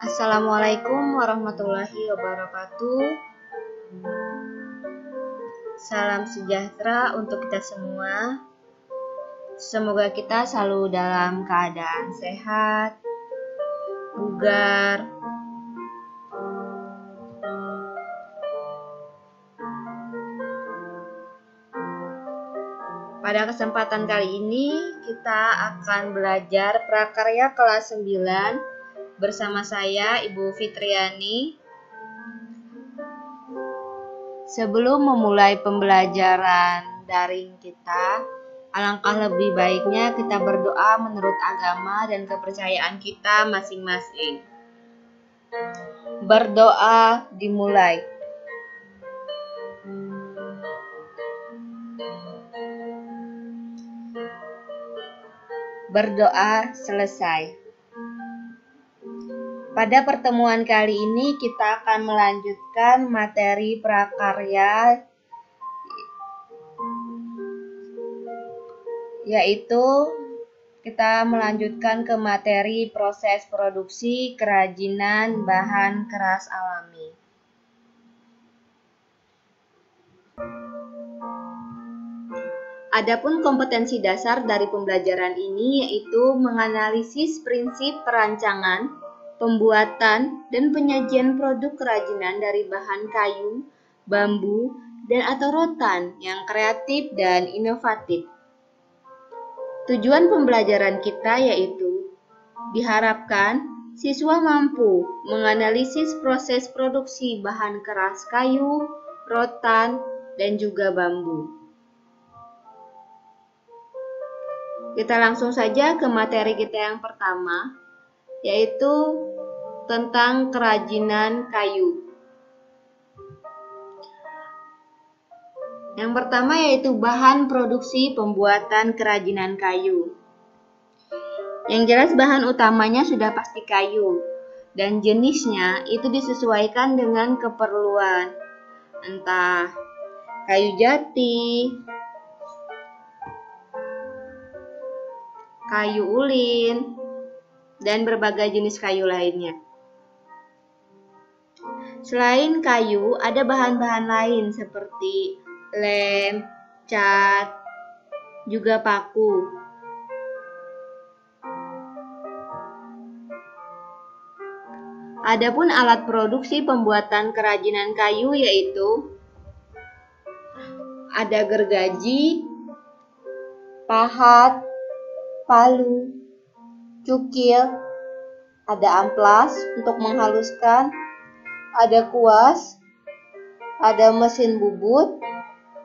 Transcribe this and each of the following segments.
Assalamualaikum warahmatullahi wabarakatuh. Salam sejahtera untuk kita semua. Semoga kita selalu dalam keadaan sehat, bugar. Pada kesempatan kali ini kita akan belajar prakarya kelas 9 bersama saya Ibu Fitriani. Sebelum memulai pembelajaran daring kita, alangkah lebih baiknya kita berdoa menurut agama dan kepercayaan kita masing-masing. Berdoa dimulai. Berdoa selesai. Pada pertemuan kali ini kita akan melanjutkan materi prakarya, yaitu kita melanjutkan ke materi proses produksi kerajinan bahan keras alami. Adapun kompetensi dasar dari pembelajaran ini yaitu menganalisis prinsip perancangan, pembuatan, dan penyajian produk kerajinan dari bahan kayu, bambu, dan atau rotan yang kreatif dan inovatif. Tujuan pembelajaran kita yaitu diharapkan siswa mampu menganalisis proses produksi bahan keras kayu, rotan, dan juga bambu. Kita langsung saja ke materi kita yang pertama, yaitu tentang kerajinan kayu. Yang pertama yaitu bahan produksi pembuatan kerajinan kayu. Yang jelas bahan utamanya sudah pasti kayu, dan jenisnya itu disesuaikan dengan keperluan, entah kayu jati, kayu ulin, dan berbagai jenis kayu lainnya. Selain kayu, ada bahan-bahan lain seperti lem, cat, juga paku. Adapun alat produksi pembuatan kerajinan kayu yaitu ada gergaji, pahat, palu, cukil, ada amplas untuk menghaluskan, ada kuas, ada mesin bubut,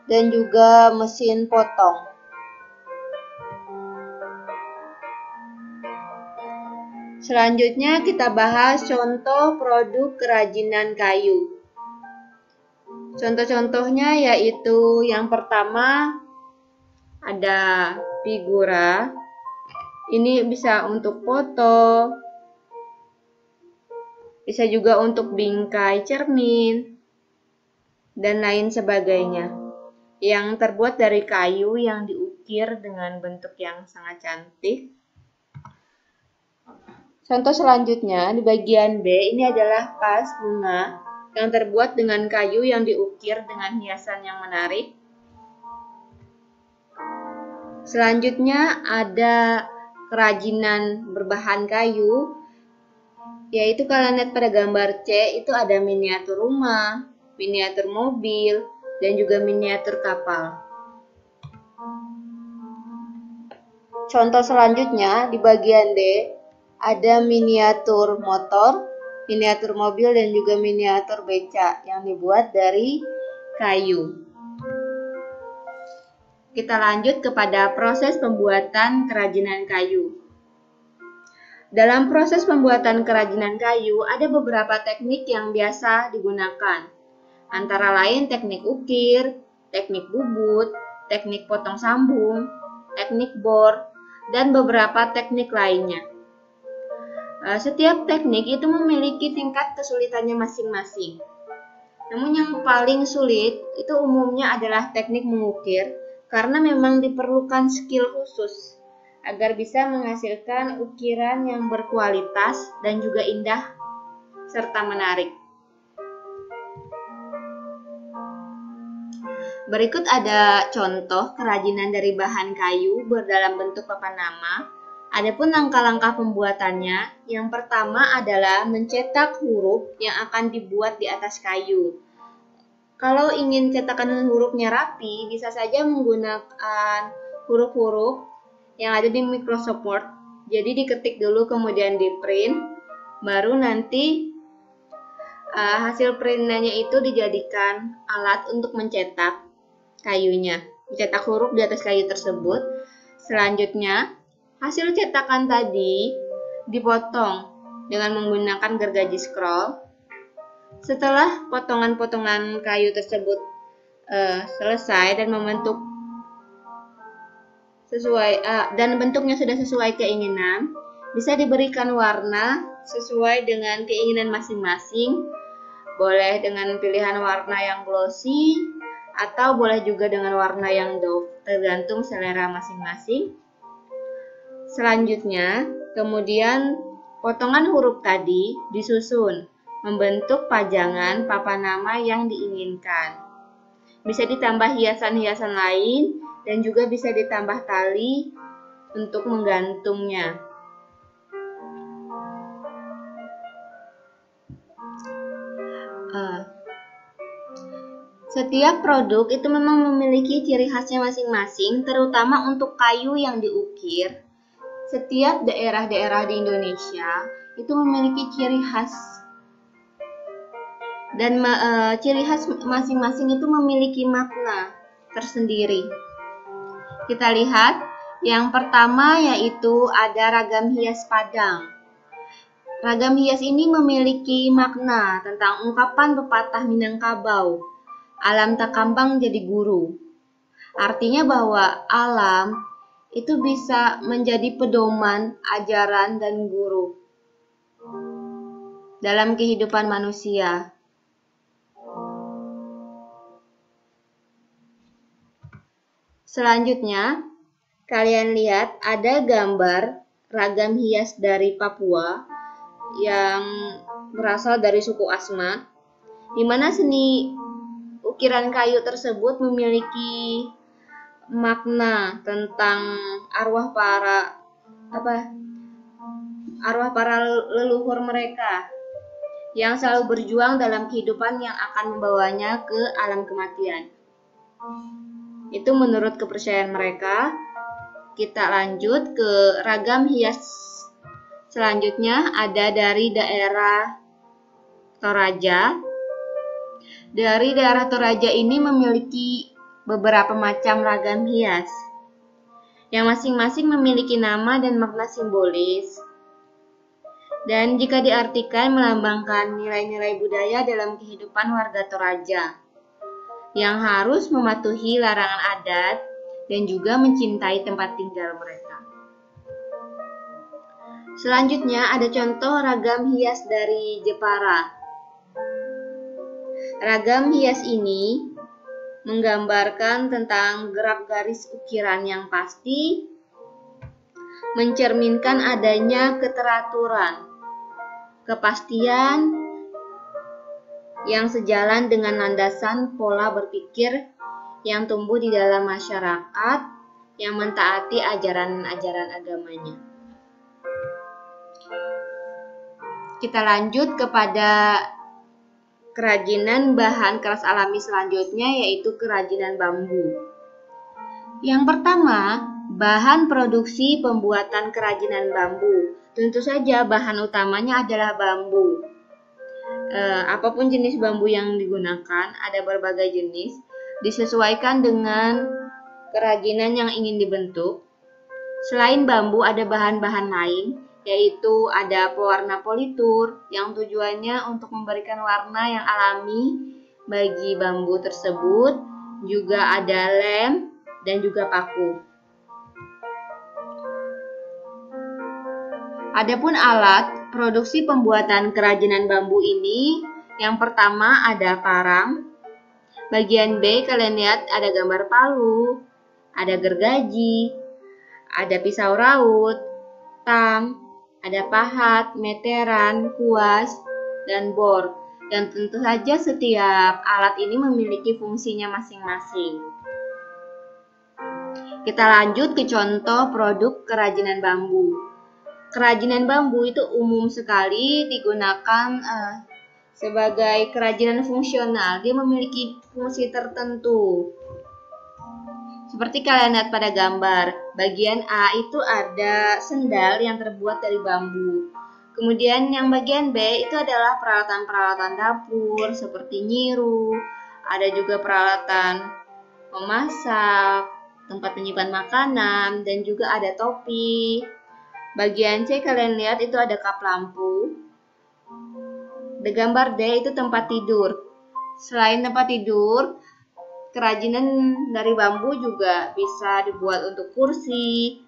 dan juga mesin potong. Selanjutnya kita bahas contoh produk kerajinan kayu. Contoh-contohnya yaitu yang pertama ada figura. Ini bisa untuk foto, bisa juga untuk bingkai cermin, dan lain sebagainya, yang terbuat dari kayu yang diukir dengan bentuk yang sangat cantik. Contoh selanjutnya di bagian B, ini adalah vas bunga yang terbuat dengan kayu yang diukir dengan hiasan yang menarik. Selanjutnya ada kerajinan berbahan kayu, yaitu kalian lihat pada gambar C, itu ada miniatur rumah, miniatur mobil, dan juga miniatur kapal. Contoh selanjutnya di bagian D, ada miniatur motor, miniatur mobil, dan juga miniatur beca yang dibuat dari kayu. Kita lanjut kepada proses pembuatan kerajinan kayu. Dalam proses pembuatan kerajinan kayu, ada beberapa teknik yang biasa digunakan. Antara lain teknik ukir, teknik bubut, teknik potong sambung, teknik bor, dan beberapa teknik lainnya. Setiap teknik itu memiliki tingkat kesulitannya masing-masing. Namun yang paling sulit itu umumnya adalah teknik mengukir, karena memang diperlukan skill khusus agar bisa menghasilkan ukiran yang berkualitas dan juga indah serta menarik. Berikut ada contoh kerajinan dari bahan kayu berdalam bentuk papan nama. Adapun langkah-langkah pembuatannya, yang pertama adalah mencetak huruf yang akan dibuat di atas kayu. Kalau ingin cetakan hurufnya rapi, bisa saja menggunakan huruf-huruf yang ada di Microsoft Word. Jadi diketik dulu kemudian di print, baru nanti hasil printannya itu dijadikan alat untuk mencetak kayunya, mencetak huruf di atas kayu tersebut. Selanjutnya, hasil cetakan tadi dipotong dengan menggunakan gergaji scroll. Setelah potongan-potongan kayu tersebut selesai dan membentuk sesuai dan bentuknya sudah sesuai keinginan, bisa diberikan warna sesuai dengan keinginan masing-masing. Boleh dengan pilihan warna yang glossy atau boleh juga dengan warna yang doff, tergantung selera masing-masing. Selanjutnya, kemudian potongan huruf tadi disusun membentuk pajangan papan nama yang diinginkan. Bisa ditambah hiasan-hiasan lain dan juga bisa ditambah tali untuk menggantungnya. Setiap produk itu memang memiliki ciri khasnya masing-masing, terutama untuk kayu yang diukir. Setiap daerah-daerah di Indonesia itu memiliki ciri khas, dan ciri khas masing-masing itu memiliki makna tersendiri. Kita lihat, yang pertama yaitu ada ragam hias Padang. Ragam hias ini memiliki makna tentang ungkapan pepatah Minangkabau, alam tak kambang jadi guru. Artinya bahwa alam itu bisa menjadi pedoman, ajaran, dan guru dalam kehidupan manusia. Selanjutnya, kalian lihat ada gambar ragam hias dari Papua yang berasal dari suku Asmat, di mana seni ukiran kayu tersebut memiliki makna tentang arwah para leluhur mereka yang selalu berjuang dalam kehidupan yang akan membawanya ke alam kematian. Itu menurut kepercayaan mereka. Kita lanjut ke ragam hias selanjutnya, ada dari daerah Toraja. Dari daerah Toraja ini memiliki beberapa macam ragam hias yang masing-masing memiliki nama dan makna simbolis, dan jika diartikan melambangkan nilai-nilai budaya dalam kehidupan warga Toraja yang harus mematuhi larangan adat dan juga mencintai tempat tinggal mereka. Selanjutnya ada contoh ragam hias dari Jepara. Ragam hias ini menggambarkan tentang gerak garis ukiran yang pasti, mencerminkan adanya keteraturan, kepastian yang sejalan dengan landasan pola berpikir yang tumbuh di dalam masyarakat yang mentaati ajaran-ajaran agamanya. Kita lanjut kepada kerajinan bahan keras alami selanjutnya, yaitu kerajinan bambu. Yang pertama, bahan produksi pembuatan kerajinan bambu. Tentu saja bahan utamanya adalah bambu. Apapun jenis bambu yang digunakan, ada berbagai jenis, disesuaikan dengan kerajinan yang ingin dibentuk. Selain bambu, ada bahan-bahan lain, yaitu ada pewarna politur yang tujuannya untuk memberikan warna yang alami bagi bambu tersebut. Juga ada lem dan juga paku. Adapun alat produksi pembuatan kerajinan bambu ini, yang pertama ada parang. Bagian B kalian lihat ada gambar palu, ada gergaji, ada pisau raut, tang, ada pahat, meteran, kuas, dan bor. Dan tentu saja setiap alat ini memiliki fungsinya masing-masing. Kita lanjut ke contoh produk kerajinan bambu. Kerajinan bambu itu umum sekali digunakan sebagai kerajinan fungsional. Dia memiliki fungsi tertentu. Seperti kalian lihat pada gambar, bagian A itu ada sendal yang terbuat dari bambu. Kemudian yang bagian B itu adalah peralatan-peralatan dapur seperti nyiru, ada juga peralatan memasak, tempat menyimpan makanan, dan juga ada topi. Bagian C kalian lihat itu ada kap lampu. Di gambar D itu tempat tidur. Selain tempat tidur, kerajinan dari bambu juga bisa dibuat untuk kursi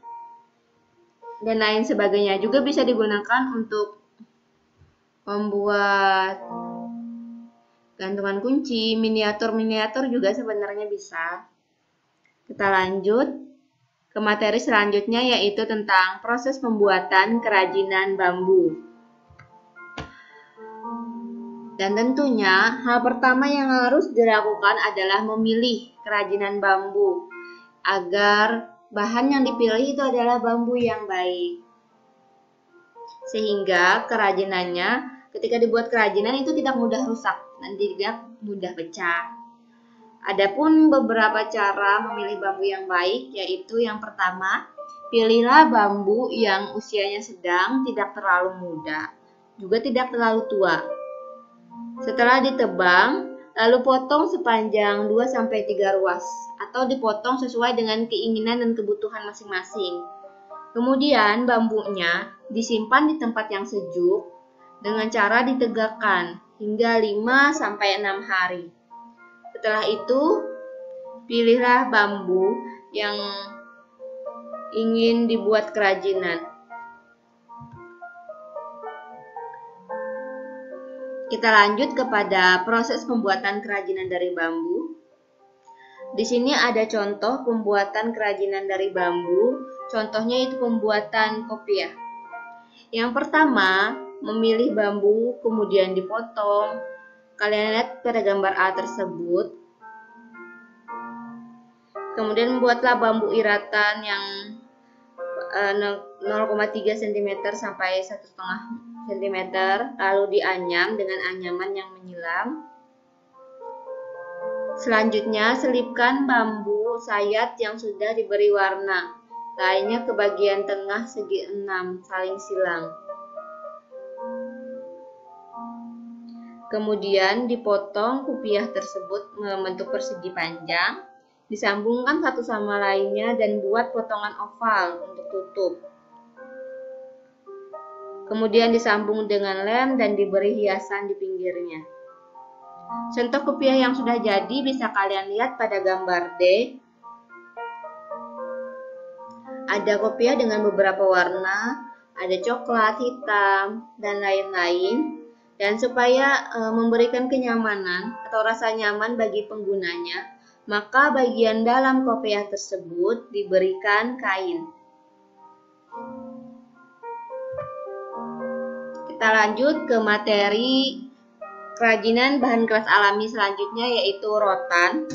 dan lain sebagainya. Juga bisa digunakan untuk membuat gantungan kunci, miniatur-miniatur juga sebenarnya bisa. Kita lanjut ke materi selanjutnya, yaitu tentang proses pembuatan kerajinan bambu. Dan tentunya hal pertama yang harus dilakukan adalah memilih kerajinan bambu agar bahan yang dipilih itu adalah bambu yang baik. Sehingga kerajinannya ketika dibuat kerajinan itu tidak mudah rusak dan tidak mudah pecah. Adapun beberapa cara memilih bambu yang baik, yaitu yang pertama, pilihlah bambu yang usianya sedang, tidak terlalu muda, juga tidak terlalu tua. Setelah ditebang, lalu potong sepanjang 2-3 ruas atau dipotong sesuai dengan keinginan dan kebutuhan masing-masing. Kemudian bambunya disimpan di tempat yang sejuk dengan cara ditegakkan hingga 5-6 hari. Setelah itu, pilihlah bambu yang ingin dibuat kerajinan. Kita lanjut kepada proses pembuatan kerajinan dari bambu. Di sini ada contoh pembuatan kerajinan dari bambu. Contohnya itu pembuatan kopiah. Yang pertama, memilih bambu kemudian dipotong. Kalian lihat pada gambar A tersebut. Kemudian buatlah bambu iratan yang 0,3 cm sampai 1,5 cm, lalu dianyam dengan anyaman yang menyilam. Selanjutnya, selipkan bambu sayat yang sudah diberi warna, lainnya ke bagian tengah segi 6, saling silang. Kemudian dipotong kopiah tersebut membentuk persegi panjang, disambungkan satu sama lainnya dan buat potongan oval untuk tutup. Kemudian disambung dengan lem dan diberi hiasan di pinggirnya. Contoh kopiah yang sudah jadi bisa kalian lihat pada gambar D. Ada kopiah dengan beberapa warna, ada coklat, hitam, dan lain-lain. Dan supaya memberikan kenyamanan atau rasa nyaman bagi penggunanya, maka bagian dalam kopiah tersebut diberikan kain. Kita lanjut ke materi kerajinan bahan keras alami selanjutnya, yaitu rotan.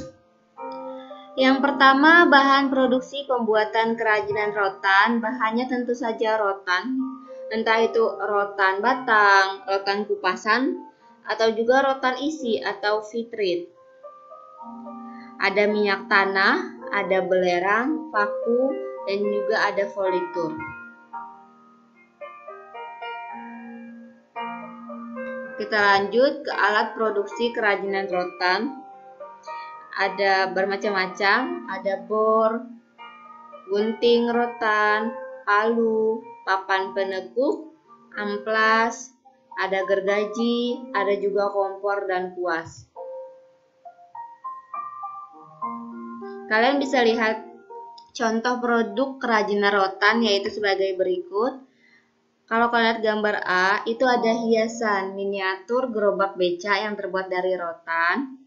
Yang pertama, bahan produksi pembuatan kerajinan rotan. Bahannya tentu saja rotan, entah itu rotan batang, rotan kupasan, atau juga rotan isi atau vitrit. Ada minyak tanah, ada belerang, paku, dan juga ada folitur. Kita lanjut ke alat produksi kerajinan rotan. Ada bermacam-macam, ada bor, gunting rotan, palu, papan penekuk, amplas, ada gergaji, ada juga kompor dan kuas. Kalian bisa lihat contoh produk kerajinan rotan yaitu sebagai berikut. Kalau kalian lihat gambar A, itu ada hiasan miniatur gerobak beca yang terbuat dari rotan.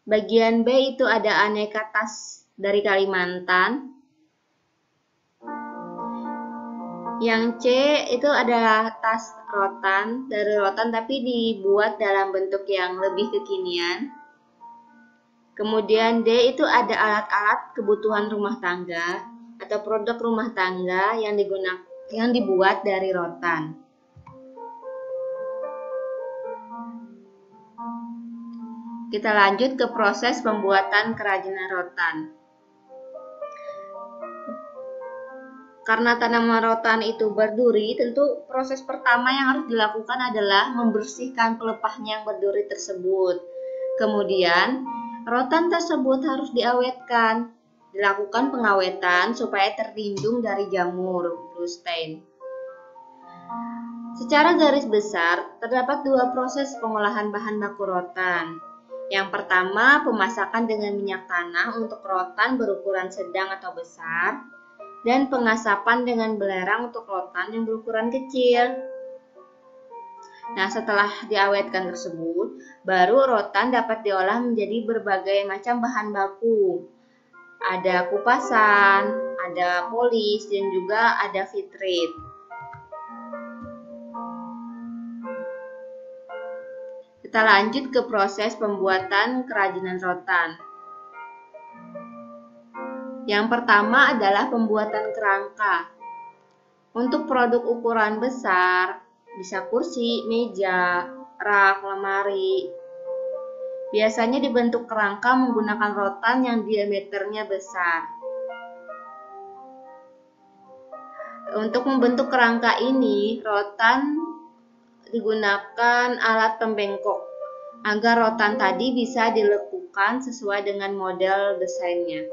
Bagian B itu ada aneka tas dari Kalimantan. Yang C itu adalah tas rotan, dari rotan tapi dibuat dalam bentuk yang lebih kekinian. Kemudian D itu ada alat-alat kebutuhan rumah tangga atau produk rumah tangga yang dibuat dari rotan. Kita lanjut ke proses pembuatan kerajinan rotan. Karena tanaman rotan itu berduri, tentu proses pertama yang harus dilakukan adalah membersihkan pelepahnya yang berduri tersebut. Kemudian, rotan tersebut harus diawetkan. Dilakukan pengawetan supaya terlindung dari jamur blue stain. Secara garis besar, terdapat dua proses pengolahan bahan baku rotan. Yang pertama, pemasakan dengan minyak tanah untuk rotan berukuran sedang atau besar, dan pengasapan dengan belerang untuk rotan yang berukuran kecil. Nah, setelah diawetkan tersebut, baru rotan dapat diolah menjadi berbagai macam bahan baku. Ada kupasan, ada polis, dan juga ada vitrit. Kita lanjut ke proses pembuatan kerajinan rotan. Yang pertama adalah pembuatan kerangka. Untuk produk ukuran besar, bisa kursi, meja, rak, lemari. Biasanya dibentuk kerangka menggunakan rotan yang diameternya besar. Untuk membentuk kerangka ini, rotan digunakan alat pembengkok agar rotan tadi bisa dilekukan sesuai dengan model desainnya.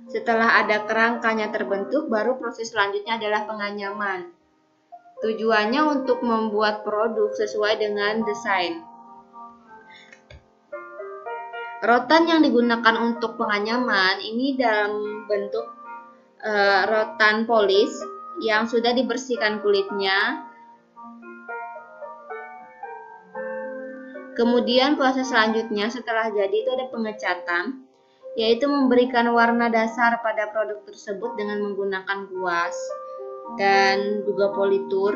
Setelah ada kerangkanya terbentuk, baru proses selanjutnya adalah penganyaman. Tujuannya untuk membuat produk sesuai dengan desain. Rotan yang digunakan untuk penganyaman ini dalam bentuk rotan polis yang sudah dibersihkan kulitnya. Kemudian proses selanjutnya setelah jadi itu ada pengecatan, yaitu memberikan warna dasar pada produk tersebut dengan menggunakan kuas dan juga politur.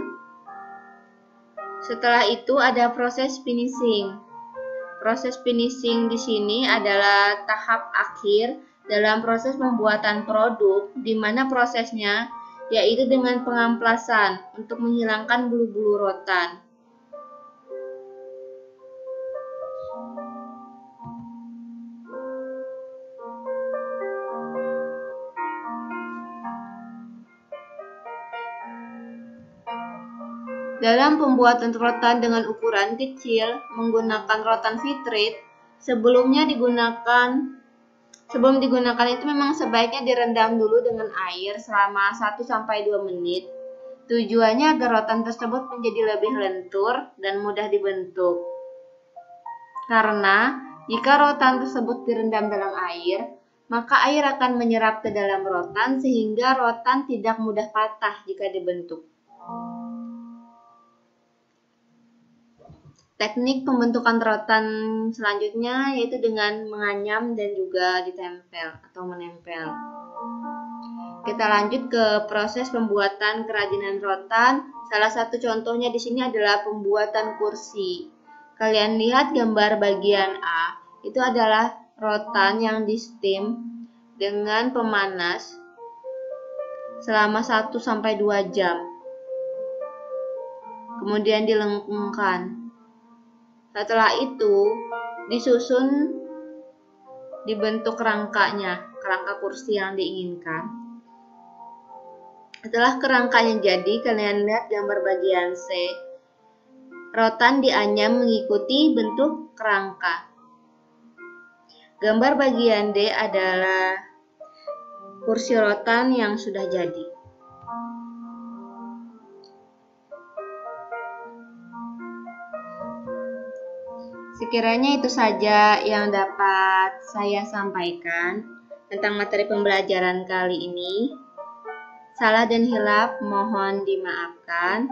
Setelah itu ada proses finishing. Proses finishing di sini adalah tahap akhir dalam proses pembuatan produk, di mana prosesnya yaitu dengan pengamplasan untuk menghilangkan bulu-bulu rotan. Dalam pembuatan rotan dengan ukuran kecil menggunakan rotan vitrit, sebelum digunakan itu memang sebaiknya direndam dulu dengan air selama 1-2 menit. Tujuannya agar rotan tersebut menjadi lebih lentur dan mudah dibentuk. Karena jika rotan tersebut direndam dalam air, maka air akan menyerap ke dalam rotan sehingga rotan tidak mudah patah jika dibentuk. Teknik pembentukan rotan selanjutnya yaitu dengan menganyam dan juga ditempel atau menempel. Kita lanjut ke proses pembuatan kerajinan rotan. Salah satu contohnya di sini adalah pembuatan kursi. Kalian lihat gambar bagian A, itu adalah rotan yang di steam dengan pemanas selama 1-2 jam. Kemudian dilengkungkan. Setelah itu disusun dibentuk kerangkanya, kerangka kursi yang diinginkan. Setelah kerangkanya jadi, kalian lihat gambar bagian C. Rotan dianyam mengikuti bentuk kerangka. Gambar bagian D adalah kursi rotan yang sudah jadi. Sekiranya itu saja yang dapat saya sampaikan tentang materi pembelajaran kali ini. Salah dan hilaf mohon dimaafkan.